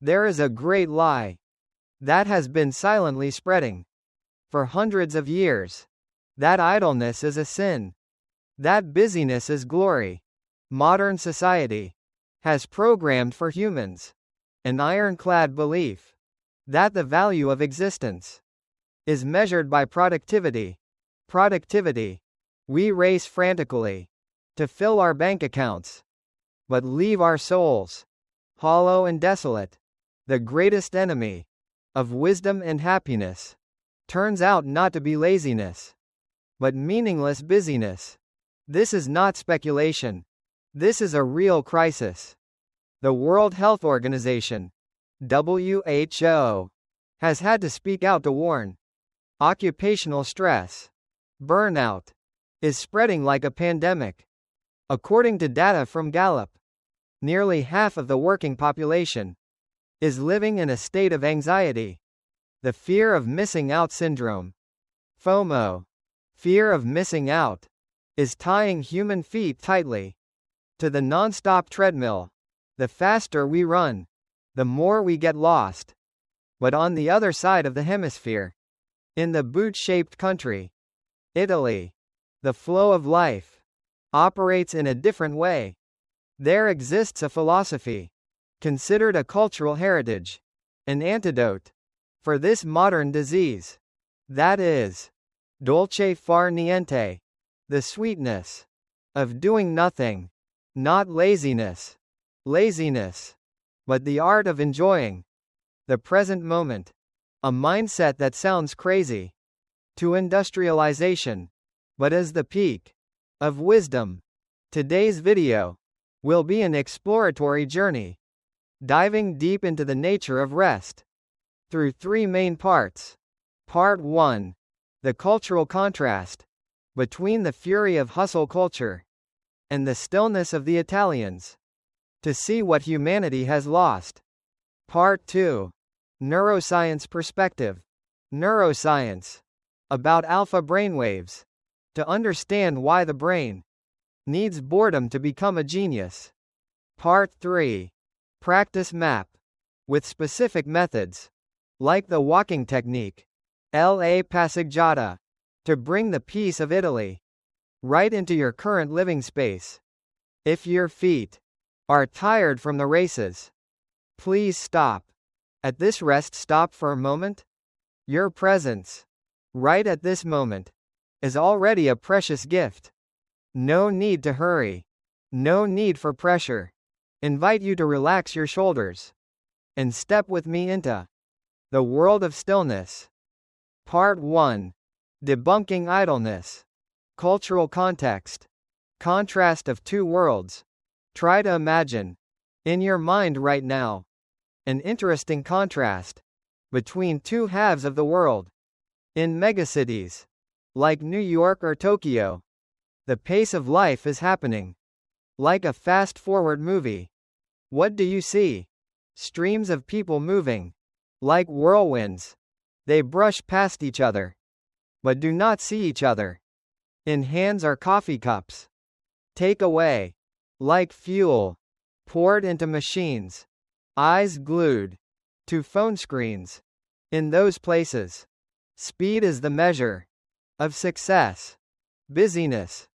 There is a great lie that has been silently spreading for hundreds of years. That idleness is a sin. That busyness is glory. Modern society has programmed for humans an ironclad belief that the value of existence is measured by productivity. Productivity. We race frantically to fill our bank accounts, but leave our souls hollow and desolate. The greatest enemy of wisdom and happiness turns out not to be laziness, but meaningless busyness. This is not speculation. This is a real crisis. The World Health Organization, WHO, has had to speak out to warn. Occupational stress, burnout, is spreading like a pandemic. According to data from Gallup, nearly half of the working population is living in a state of anxiety. The fear of missing out syndrome, FOMO, fear of missing out, is tying human feet tightly to the non-stop treadmill. The faster we run, the more we get lost. But on the other side of the hemisphere, in the boot-shaped country, Italy, the flow of life operates in a different way. There exists a philosophy, considered a cultural heritage, an antidote for this modern disease. That is, Dolce far niente, the sweetness of doing nothing, not laziness, but the art of enjoying the present moment. A mindset that sounds crazy to industrialization, but is the peak of wisdom. Today's video will be an exploratory journey, diving deep into the nature of rest through three main parts. Part 1. The cultural contrast between the fury of hustle culture and the stillness of the Italians, to see what humanity has lost. Part 2. Neuroscience perspective. Neuroscience. About alpha brainwaves. To understand why the brain needs boredom to become a genius. Part 3. Practice map. With specific methods, like the walking technique, La Passeggiata, to bring the peace of Italy right into your current living space. If your feet are tired from the races, please stop. At this rest stop for a moment. Your presence, right at this moment, is already a precious gift. No need to hurry. No need for pressure. Invite you to relax your shoulders and step with me into the world of stillness. Part 1. Debunking idleness. Cultural context. Contrast of two worlds. Try to imagine, in your mind right now, an interesting contrast between two halves of the world. In megacities, like New York or Tokyo, the pace of life is happening like a fast-forward movie. What do you see? Streams of people moving like whirlwinds. They brush past each other, but do not see each other. In hands are coffee cups. Take away, like fuel, poured into machines. Eyes glued to phone screens. In those places, speed is the measure of success. Busyness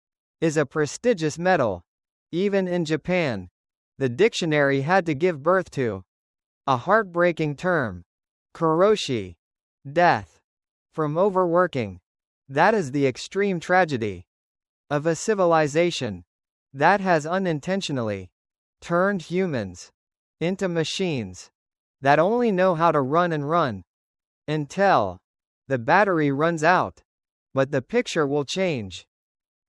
is a prestigious medal. Even in Japan, the dictionary had to give birth to a heartbreaking term, karoshi, death, from overworking. That is the extreme tragedy of a civilization that has unintentionally turned humans into machines that only know how to run and run until the battery runs out. But the picture will change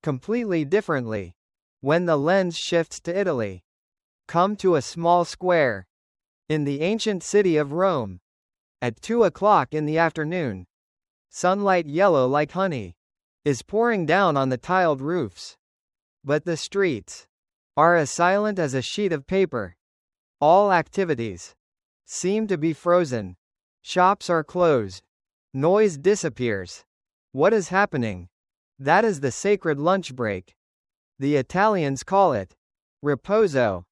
completely differently when the lens shifts to Italy. Come to a small square in the ancient city of Rome at 2 o'clock in the afternoon. Sunlight, yellow like honey, is pouring down on the tiled roofs. But the streets are as silent as a sheet of paper. All activities seem to be frozen. Shops are closed. Noise disappears. What is happening? That is the sacred lunch break. The Italians call it riposo.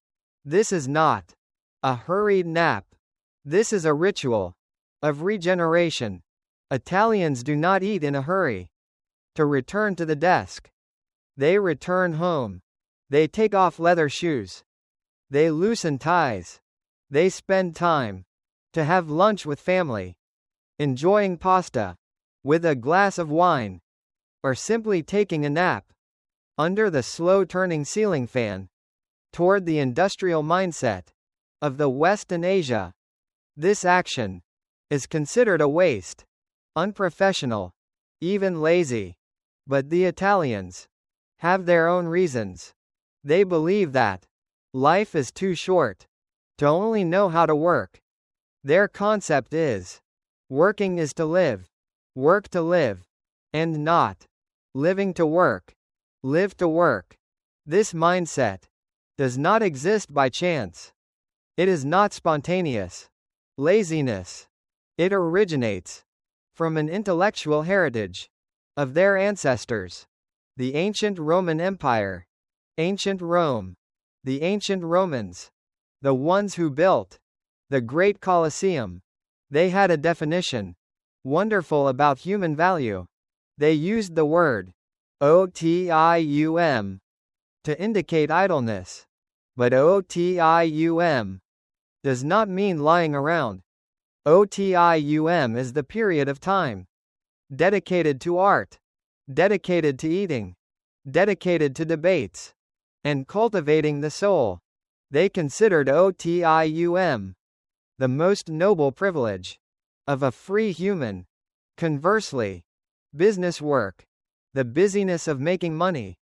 This is not a hurried nap. This is a ritual of regeneration. Italians do not eat in a hurry to return to the desk. They return home. They take off leather shoes. They loosen ties. They spend time to have lunch with family, enjoying pasta with a glass of wine, or simply taking a nap under the slow-turning ceiling fan. Toward the industrial mindset of the West and Asia, this action is considered a waste, unprofessional, even lazy. But the Italians have their own reasons. They believe that life is too short to only know how to work. Their concept is working is to live, work to live, and not living to work, live to work. This mindset does not exist by chance. It is not spontaneous laziness. It originates from an intellectual heritage of their ancestors. The ancient Roman Empire, ancient Rome, the ancient Romans, the ones who built the Great Colosseum. They had a definition wonderful about human value. They used the word otium to indicate idleness. But otium does not mean lying around. Otium is the period of time dedicated to art, dedicated to eating, dedicated to debates, and cultivating the soul. They considered otium the most noble privilege of a free human. Conversely, business work, the busyness of making money,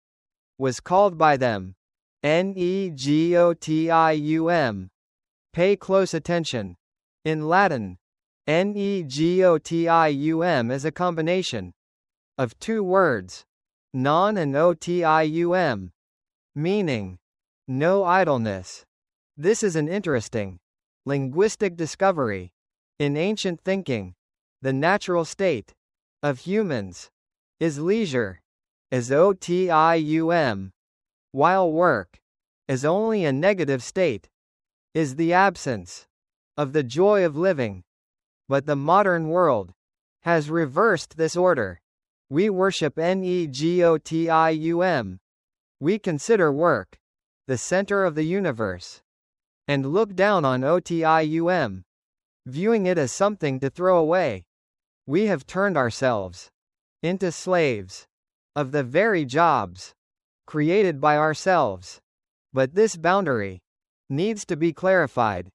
was called by them negotium. Pay close attention. In Latin, negotium is a combination of two words, non and otium, meaning no idleness. This is an interesting linguistic discovery. In ancient thinking, the natural state of humans is leisure, as otium, while work is only a negative state, is the absence of the joy of living. But the modern world has reversed this order. We worship negotium. We consider work the center of the universe, and look down on otium, viewing it as something to throw away. We have turned ourselves into slaves of the very jobs created by ourselves. But this boundary needs to be clarified.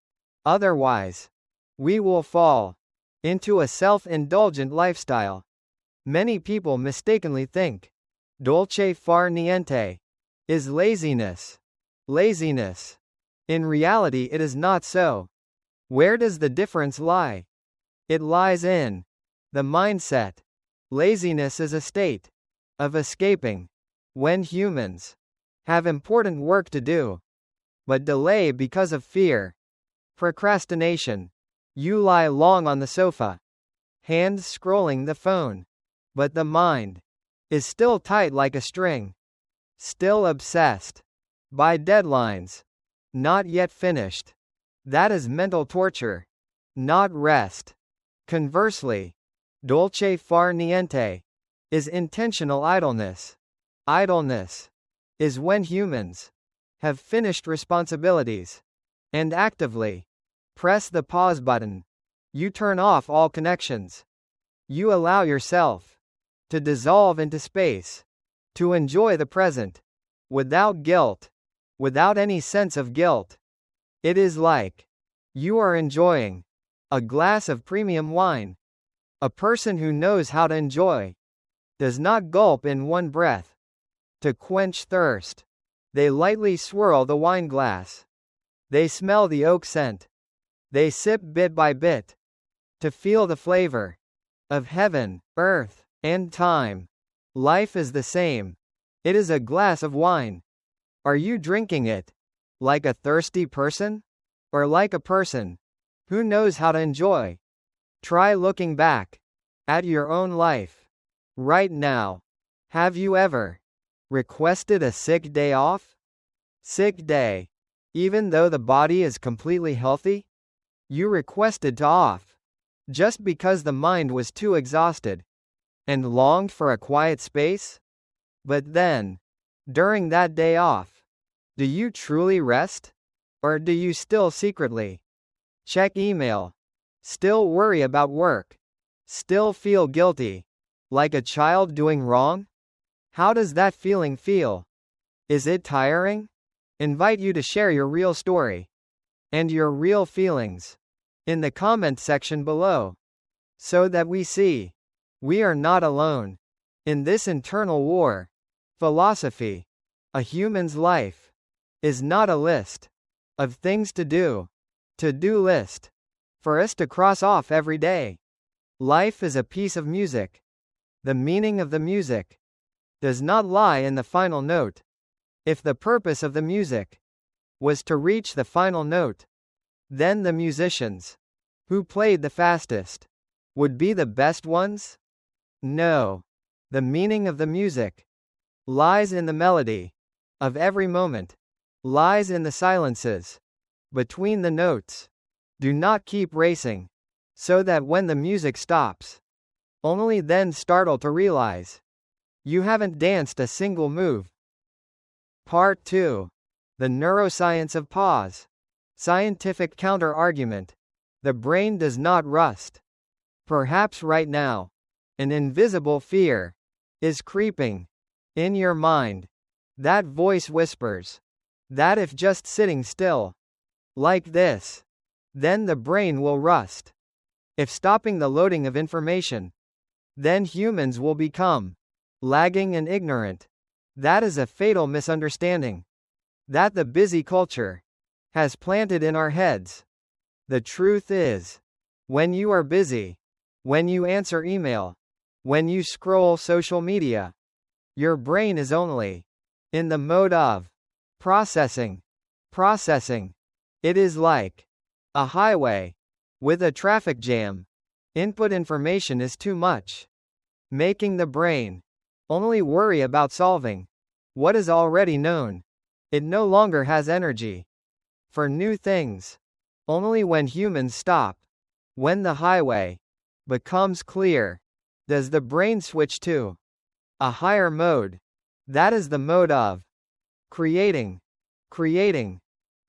Otherwise, we will fall into a self-indulgent lifestyle. Many people mistakenly think Dolce far niente is laziness. Laziness. In reality, it is not so. Where does the difference lie? It lies in the mindset. Laziness is a state of escaping when humans have important work to do, but delay because of fear. Procrastination. You lie long on the sofa, hands scrolling the phone, but the mind is still tight like a string, still obsessed by deadlines, not yet finished. That is mental torture, not rest. Conversely, dolce far niente is intentional idleness. Idleness is when humans have finished responsibilities and actively press the pause button. You turn off all connections. You allow yourself to dissolve into space, to enjoy the present without guilt, without any sense of guilt. It is like you are enjoying a glass of premium wine. A person who knows how to enjoy does not gulp in one breath to quench thirst. They lightly swirl the wine glass. They smell the oak scent. They sip bit by bit to feel the flavor of heaven, earth, and time. Life is the same. It is a glass of wine. Are you drinking it like a thirsty person, or like a person who knows how to enjoy? Try looking back at your own life right now. Have you ever requested a sick day off? Sick day, even though the body is completely healthy? You requested to off, just because the mind was too exhausted, and longed for a quiet space? But then, during that day off, do you truly rest? Or do you still secretly check email? Still worry about work? Still feel guilty? Like a child doing wrong? How does that feeling feel? Is it tiring? Invite you to share your real story and your real feelings in the comment section below, so that we see we are not alone in this internal war. Philosophy. A human's life is not a list of things to do. To-do list for us to cross off every day. Life is a piece of music. The meaning of the music does not lie in the final note. If the purpose of the music was to reach the final note, then the musicians who played the fastest would be the best ones? No. The meaning of the music lies in the melody of every moment, lies in the silences between the notes. Do not keep racing, so that when the music stops, only then startle to realize you haven't danced a single move. Part 2. The neuroscience of pause. Scientific counter-argument. The brain does not rust. Perhaps right now, an invisible fear is creeping in your mind. That voice whispers that if just sitting still, like this, then the brain will rust. If stopping the loading of information, then humans will become lagging and ignorant. That is a fatal misunderstanding that the busy culture has planted in our heads. The truth is, when you are busy, when you answer email, when you scroll social media, your brain is only in the mode of processing. Processing. It is like a highway with a traffic jam. Input information is too much, making the brain only worry about solving what is already known. It no longer has energy for new things. Only when humans stop, when the highway becomes clear, does the brain switch to a higher mode. That is the mode of creating. Creating.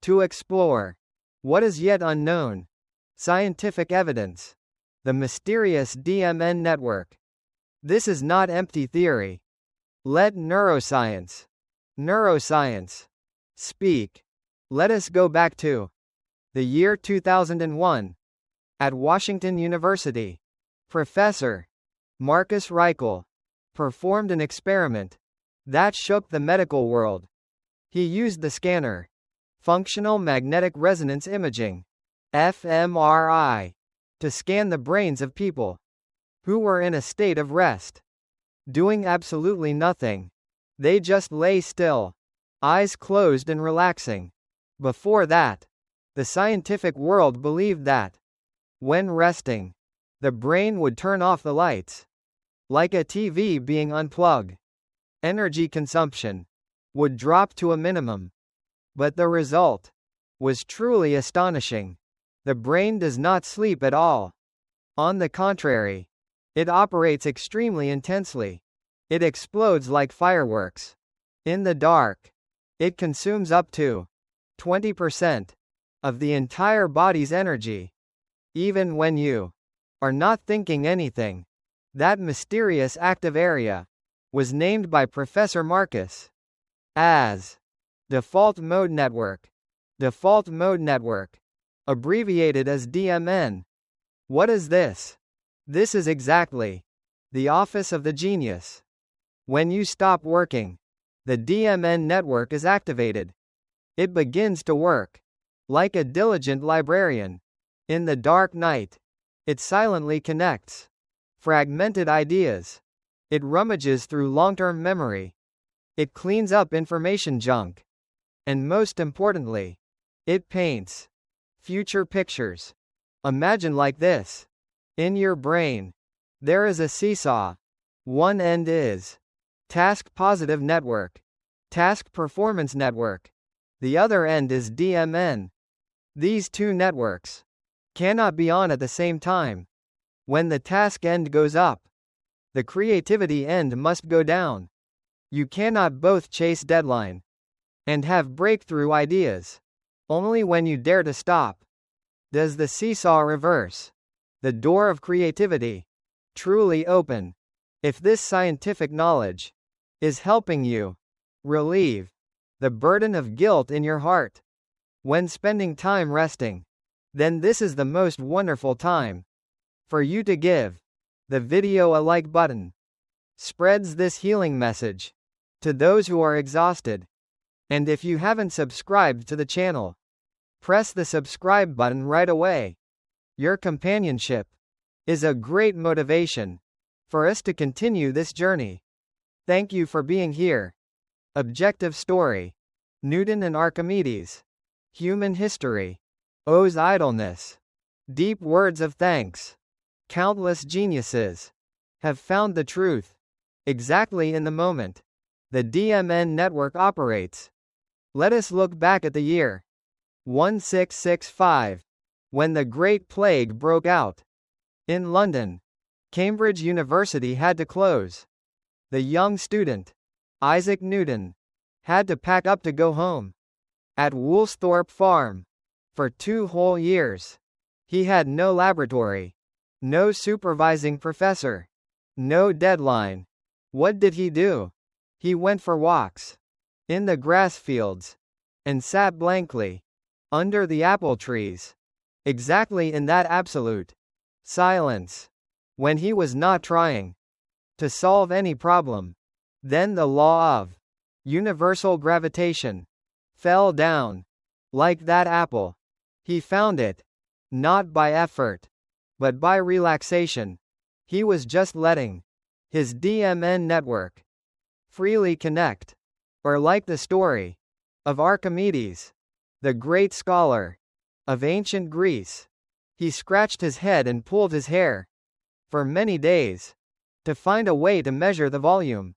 To explore what is yet unknown. Scientific evidence. The mysterious DMN network. This is not empty theory. Let neuroscience speak. Let us go back to the year 2001. At Washington University, Professor Marcus Reichel performed an experiment that shook the medical world. He used the scanner, functional magnetic resonance imaging, fMRI, to scan the brains of people who were in a state of rest, doing absolutely nothing. They just lay still, eyes closed and relaxing. Before that, the scientific world believed that when resting, the brain would turn off the lights, like a TV being unplugged. Energy consumption would drop to a minimum. But the result was truly astonishing. The brain does not sleep at all. On the contrary, it operates extremely intensely. It explodes like fireworks. In the dark, it consumes up to 20% of the entire body's energy. Even when you are not thinking anything. That mysterious active area was named by Professor Marcus as default mode network. Default mode network, abbreviated as DMN. What is this? This is exactly the office of the genius. When you stop working, the DMN network is activated. It begins to work like a diligent librarian. In the dark night, it silently connects fragmented ideas. It rummages through long-term memory. It cleans up information junk. And most importantly, it paints future pictures. Imagine like this. In your brain, there is a seesaw. One end is task positive network, task performance network. The other end is DMN. These two networks cannot be on at the same time. When the task end goes up, the creativity end must go down. You cannot both chase deadline and have breakthrough ideas. Only when you dare to stop does the seesaw reverse. The door of creativity truly open. If this scientific knowledge is helping you relieve the burden of guilt in your heart when spending time resting, then this is the most wonderful time for you to give the video a like button. Spreads this healing message to those who are exhausted. And if you haven't subscribed to the channel, press the subscribe button right away. Your companionship is a great motivation for us to continue this journey. Thank you for being here. Objective story. Newton and Archimedes. Human history. O's idleness. Deep words of thanks. Countless geniuses have found the truth exactly in the moment the DMN network operates. Let us look back at the year 1665, when the Great Plague broke out. In London, Cambridge University had to close. The young student, Isaac Newton, had to pack up to go home. At Woolsthorpe Farm, for 2 whole years, he had no laboratory, no supervising professor, no deadline. What did he do? He went for walks in the grass fields and sat blankly under the apple trees, exactly in that absolute silence, when he was not trying to solve any problem. Then the law of universal gravitation fell down. Like that apple, he found it, not by effort, but by relaxation. He was just letting his DMN network freely connect. Or like the story of Archimedes, the great scholar of ancient Greece. He scratched his head and pulled his hair for many days to find a way to measure the volume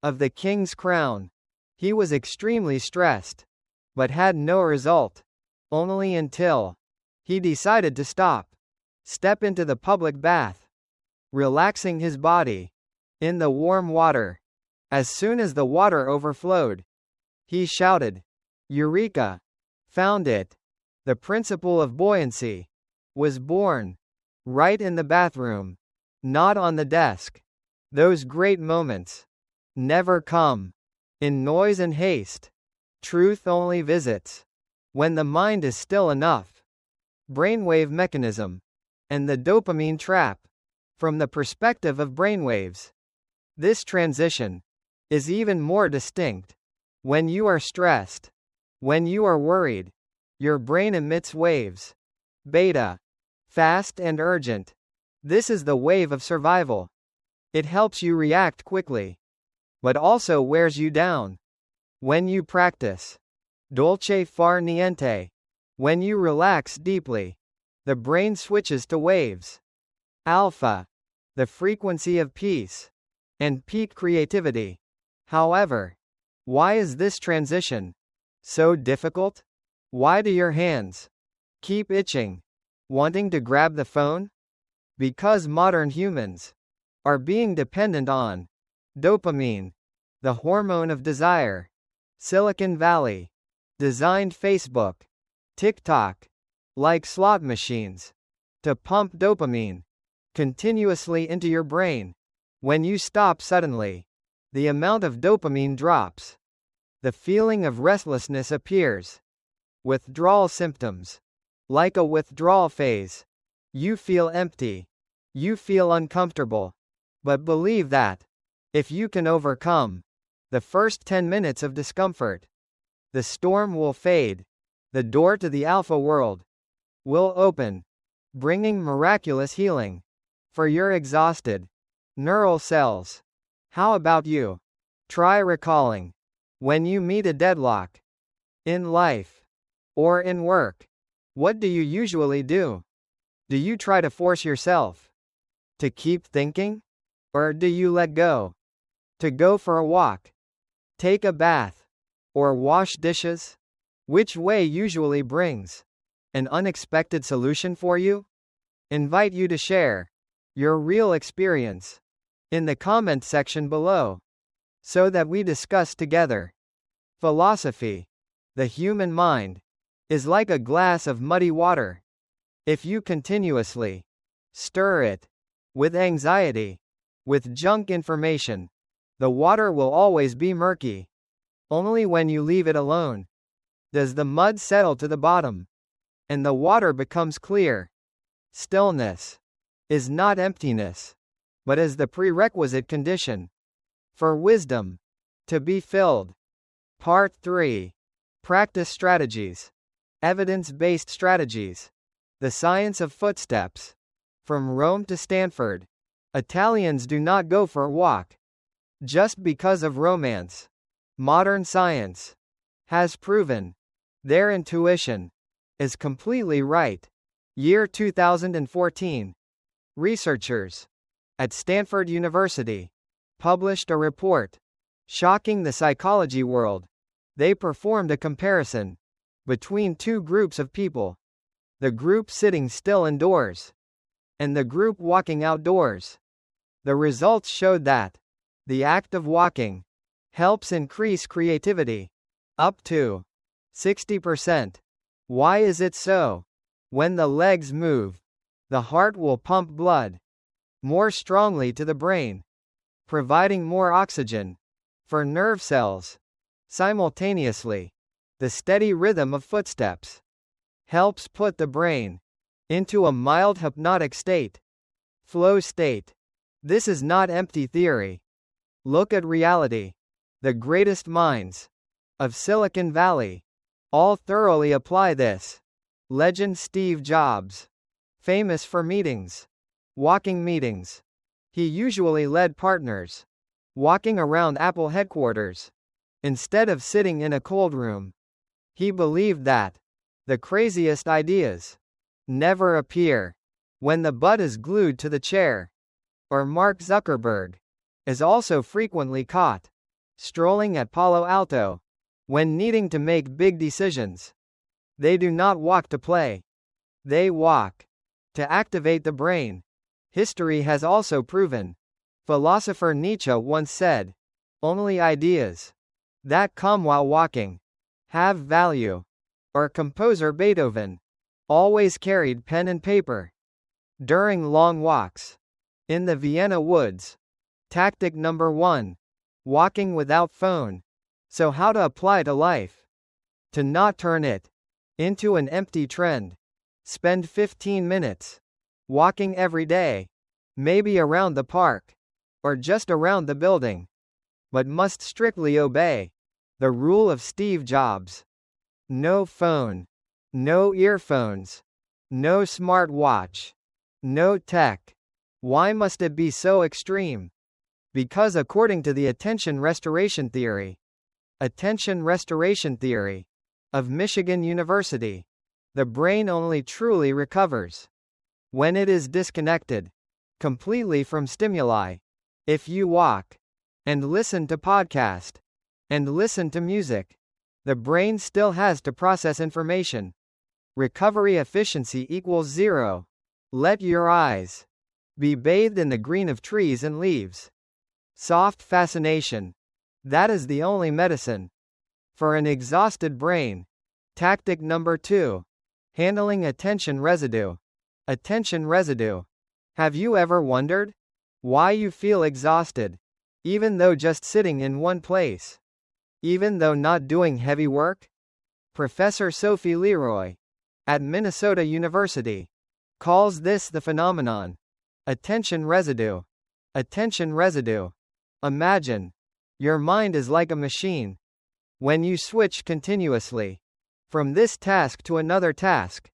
of the king's crown. He was extremely stressed, but had no result. Only until he decided to step into the public bath, relaxing his body in the warm water. As soon as the water overflowed, he shouted, "Eureka! Found it!" The principle of buoyancy was born right in the bathroom, not on the desk. Those great moments never come in noise and haste. Truth only visits when the mind is still enough. Brainwave mechanism and the dopamine trap. From the perspective of brainwaves, this transition is even more distinct. When you are stressed, when you are worried, your brain emits waves. Beta. Fast and urgent. This is the wave of survival. It helps you react quickly, but also wears you down. When you practice Dolce far niente, when you relax deeply, the brain switches to waves. Alpha. The frequency of peace and peak creativity. However, why is this transition so difficult? Why do your hands keep itching, wanting to grab the phone? Because modern humans are being dependent on dopamine, the hormone of desire. Silicon Valley designed Facebook, TikTok, like slot machines, to pump dopamine continuously into your brain. When you stop suddenly, the amount of dopamine drops. The feeling of restlessness appears. Withdrawal symptoms. Like a withdrawal phase. You feel empty. You feel uncomfortable. But believe that if you can overcome the first 10 minutes of discomfort, the storm will fade. The door to the alpha world will open, bringing miraculous healing for your exhausted neural cells. How about you? Try recalling when you meet a deadlock in life or in work. What do you usually do? Do you try to force yourself to keep thinking? Or do you let go? To go for a walk, take a bath, or wash dishes? Which way usually brings An unexpected solution for you? Invite you to share your real experience in the comment section below so that we discuss together. Philosophy. The human mind is like a glass of muddy water. If you continuously stir it with anxiety, with junk information, the water will always be murky. Only when you leave it alone does the mud settle to the bottom and the water becomes clear. Stillness is not emptiness, but is the prerequisite condition for wisdom to be filled. Part 3. Practice strategies. Evidence-based strategies. The science of footsteps. From Rome to Stanford, Italians do not go for a walk just because of romance. Modern science has proven their intuition is completely right. Year 2014. Researchers at Stanford University published a report shocking the psychology world. They performed a comparison between two groups of people. The group sitting still indoors and the group walking outdoors. The results showed that the act of walking helps increase creativity up to 60%. Why is it so? When the legs move, the heart will pump blood more strongly to the brain, providing more oxygen for nerve cells. Simultaneously, the steady rhythm of footsteps helps put the brain into a mild hypnotic state, flow state. This is not empty theory. Look at reality. The greatest minds of Silicon Valley all thoroughly apply this. Legend Steve Jobs, famous for meetings, walking meetings. He usually led partners walking around Apple headquarters instead of sitting in a cold room. He believed that the craziest ideas never appear when the butt is glued to the chair. Or Mark Zuckerberg is also frequently caught strolling at Palo Alto when needing to make big decisions. They do not walk to play. They walk to activate the brain. History has also proven. Philosopher Nietzsche once said, "Only ideas that come while walking have value." Or composer Beethoven always carried pen and paper during long walks. In the Vienna woods. Tactic number 1. Walking without phone. So how to apply to life? To not turn it into an empty trend. Spend 15 minutes walking every day. Maybe around the park. Or just around the building. But must strictly obey the rule of Steve Jobs. No phone. No earphones. No smart watch. No tech. Why must it be so extreme? Because according to the attention restoration theory of Michigan University, the brain only truly recovers when it is disconnected completely from stimuli. If you walk and listen to podcast and listen to music, the brain still has to process information. Recovery efficiency equals 0. Let your eyes be bathed in the green of trees and leaves. Soft fascination. That is the only medicine for an exhausted brain. Tactic number 2. Handling attention residue. Attention residue. Have you ever wondered why you feel exhausted, even though just sitting in one place? Even though not doing heavy work? Professor Sophie Leroy at Minnesota University calls this the phenomenon attention residue. Attention residue. Imagine your mind is like a machine. When you switch continuously from this task to another task,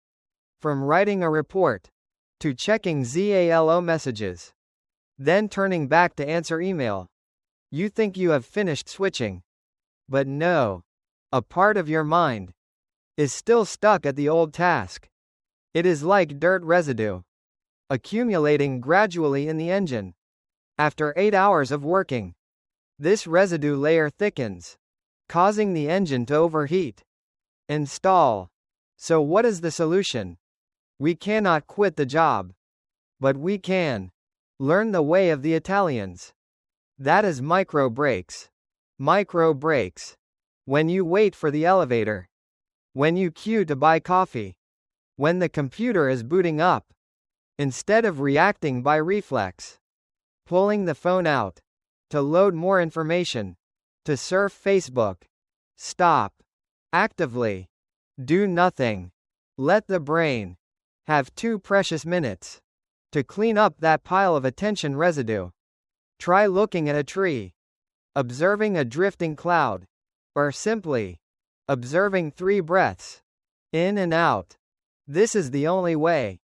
from writing a report to checking ZALO messages, then turning back to answer email, you think you have finished switching. But no. A part of your mind is still stuck at the old task. It is like dirt residue, accumulating gradually in the engine. After 8 hours of working, this residue layer thickens, causing the engine to overheat and stall. So what is the solution? We cannot quit the job. But we can learn the way of the Italians. That is micro breaks. Micro breaks. When you wait for the elevator. When you queue to buy coffee. When the computer is booting up. Instead of reacting by reflex. Pulling the phone out. To load more information. To surf Facebook. Stop. Actively. Do nothing. Let the brain have 2 precious minutes to clean up that pile of attention residue. Try looking at a tree, observing a drifting cloud, or simply observing 3 breaths in and out. This is the only way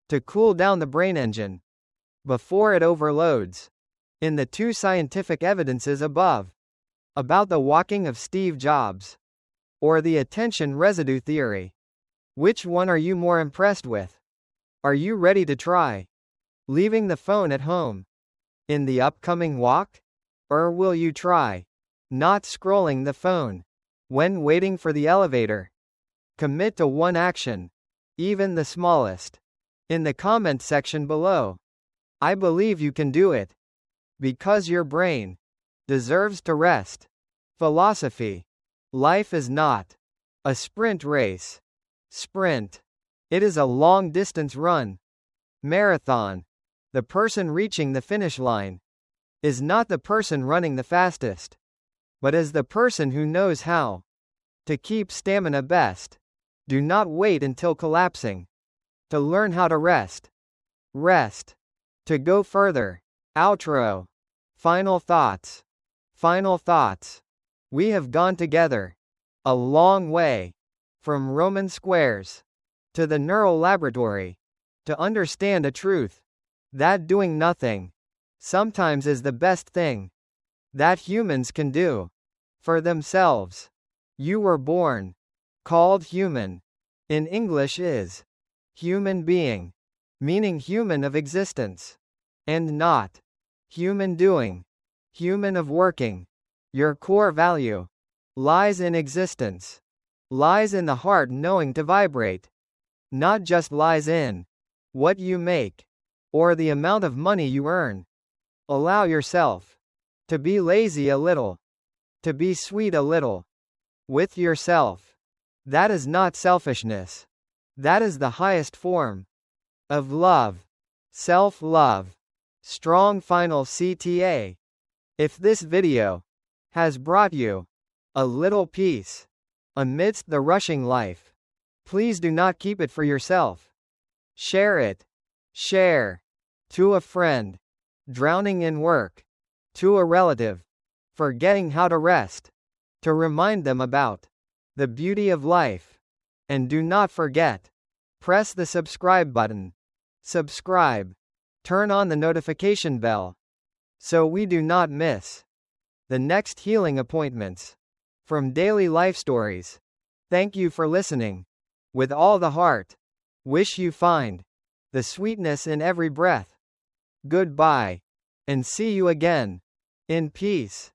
to cool down the brain engine before it overloads. In the 2 scientific evidences above about the walking of Steve Jobs or the attention residue theory, which one are you more impressed with? Are you ready to try leaving the phone at home in the upcoming walk? Or will you try not scrolling the phone when waiting for the elevator? Commit to one action, even the smallest, in the comment section below. I believe you can do it. Because your brain deserves to rest. Philosophy. Life is not a sprint race. Sprint. It is a long-distance run. Marathon. The person reaching the finish line is not the person running the fastest, but is the person who knows how to keep stamina best. Do not wait until collapsing to learn how to rest. Rest. To go further. Outro. Final thoughts. Final thoughts. We have gone together a long way from Roman squares to the neural laboratory to understand a truth that doing nothing sometimes is the best thing that humans can do for themselves. You were born called human. In English is human being, meaning human of existence, and not human doing, human of working. Your core value lies in existence, lies in the heart knowing to vibrate, not just lies in what you make or the amount of money you earn. Allow yourself to be lazy a little, to be sweet a little with yourself. That is not selfishness. That is the highest form of love. Self-love. Strong final CTA. If this video has brought you a little peace amidst the rushing life, please do not keep it for yourself. Share it. Share to a friend drowning in work, to a relative forgetting how to rest, to remind them about the beauty of life. And do not forget, press the subscribe button. Subscribe. Turn on the notification bell so we do not miss the next healing appointments from Daily Life Stories. Thank you for listening. With all the heart, wish you find the sweetness in every breath. Goodbye, and see you again in peace.